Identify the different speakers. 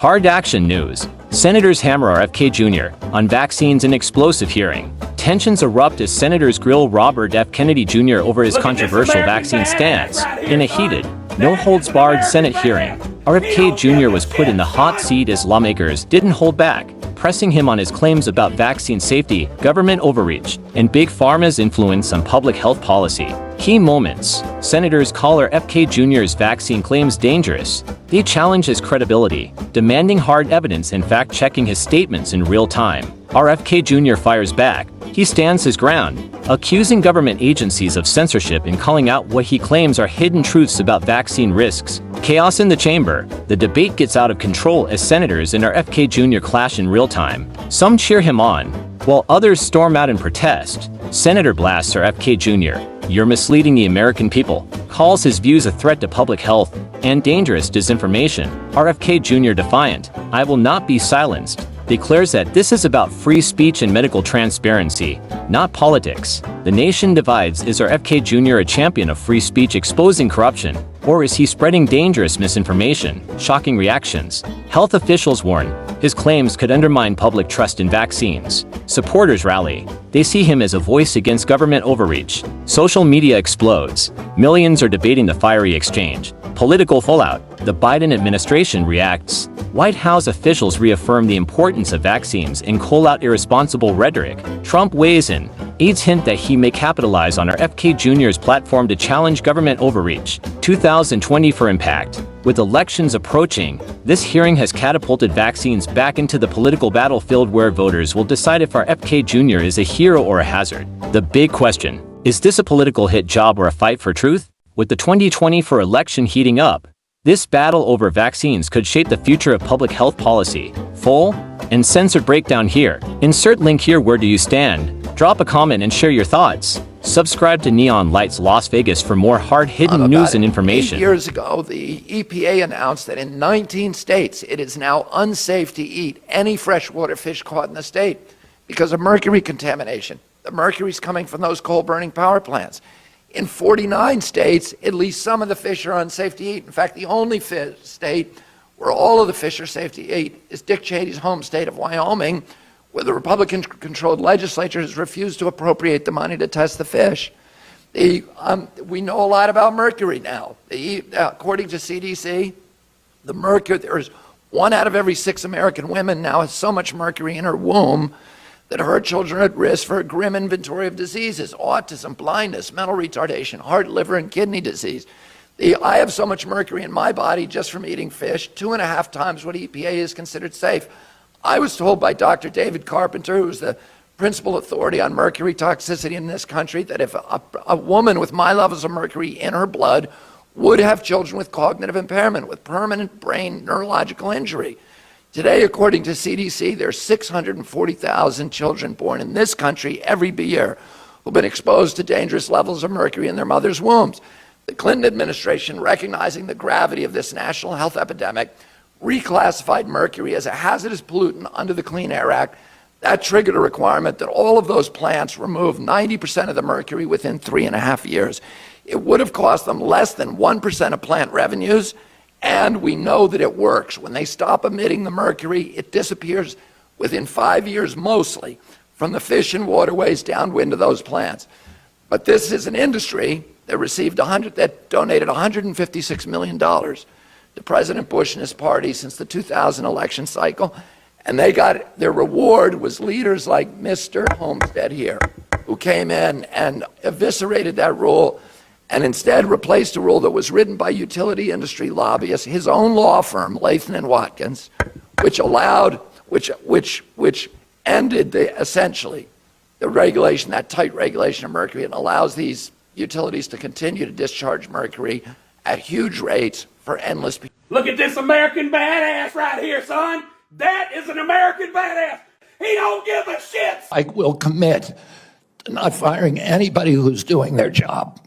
Speaker 1: Hard action news. Senators hammer RFK Jr. on vaccines in explosive hearing. Tensions erupt as senators grill Robert F. Kennedy Jr. over his controversial vaccine stance. In a heated, no-holds-barred Senate hearing, RFK Jr. was put in the hot seat as lawmakers didn't hold back, pressing him on his claims about vaccine safety, government overreach, and Big Pharma's influence on public health policy. Key moments. Senators call RFK Jr.'s vaccine claims dangerous. They challenge his credibility, demanding hard evidence and fact-checking his statements in real time. RFK Jr. fires back. He stands his ground, accusing government agencies of censorship and calling out what he claims are hidden truths about vaccine risks. Chaos in the chamber. The debate gets out of control as senators and RFK Jr. clash in real time. Some cheer him on, while others storm out in protest. Senator blasts RFK Jr. "You're misleading the American people," calls his views a threat to public health and dangerous disinformation. RFK Jr. defiant, "I will not be silenced," declares that this is about free speech and medical transparency, not politics. The nation divides. Is RFK Jr. a champion of free speech exposing corruption, or is he spreading dangerous misinformation? Shocking reactions. Health officials warn his claims could undermine public trust in vaccines. Supporters rally. They see him as a voice against government overreach. Social media explodes. Millions are debating the fiery exchange. Political fallout. The Biden administration reacts. White House officials reaffirm the importance of vaccines and call out irresponsible rhetoric. Trump weighs in. Aides hint that he may capitalize on RFK Jr.'s platform to challenge government overreach. 2020 for impact. With elections approaching, this hearing has catapulted vaccines back into the political battlefield where voters will decide if RFK Jr. is a hero or a hazard. The big question: is this a political hit job or a fight for truth? With the 2024 election heating up, this battle over vaccines could shape the future of public health policy. Full and censored breakdown here. Insert link here. Where do you stand? Drop a comment and share your thoughts. Subscribe to Neon Lights Las Vegas for more hard-hitting news and information.
Speaker 2: 8 years ago, the EPA announced that in 19 states, it is now unsafe to eat any freshwater fish caught in the state because of mercury contamination. The mercury's coming from those coal-burning power plants. In 49 states, at least some of the fish are unsafe to eat. In fact, the only state where all of the fish are safe to eat is Dick Cheney's home state of Wyoming, where the Republican-controlled legislature has refused to appropriate the money to test the fish. We know a lot about mercury now. According to CDC, there's 1 out of every 6 American women now has so much mercury in her womb that her children are at risk for a grim inventory of diseases: autism, blindness, mental retardation, heart, liver, and kidney disease. I have so much mercury in my body just from eating fish, 2.5 times what EPA is considered safe. I was told by Dr. David Carpenter, who's the principal authority on mercury toxicity in this country, that if a woman with my levels of mercury in her blood would have children with cognitive impairment, with permanent brain neurological injury. Today, according to CDC, there are 640,000 children born in this country every year who've been exposed to dangerous levels of mercury in their mother's wombs. The Clinton administration, recognizing the gravity of this national health epidemic, reclassified mercury as a hazardous pollutant under the Clean Air Act. That triggered a requirement that all of those plants remove 90% of the mercury within 3.5 years. It would have cost them less than 1% of plant revenues, and we know that it works. When they stop emitting the mercury, it disappears within 5 years mostly from the fish and waterways downwind of those plants. But this is an industry that donated $156 million to President Bush and his party since the 2000 election cycle, and their reward was leaders like Mr. Homestead here, who came in and eviscerated that rule and instead replaced a rule that was written by utility industry lobbyists, his own law firm, Latham and Watkins, which ended essentially the regulation, that tight regulation of mercury, and allows these utilities to continue to discharge mercury at huge rates for endless periods.
Speaker 3: Look at this American badass right here, son. That is an American badass. He don't give a shit.
Speaker 2: I will commit to not firing anybody who's doing their job.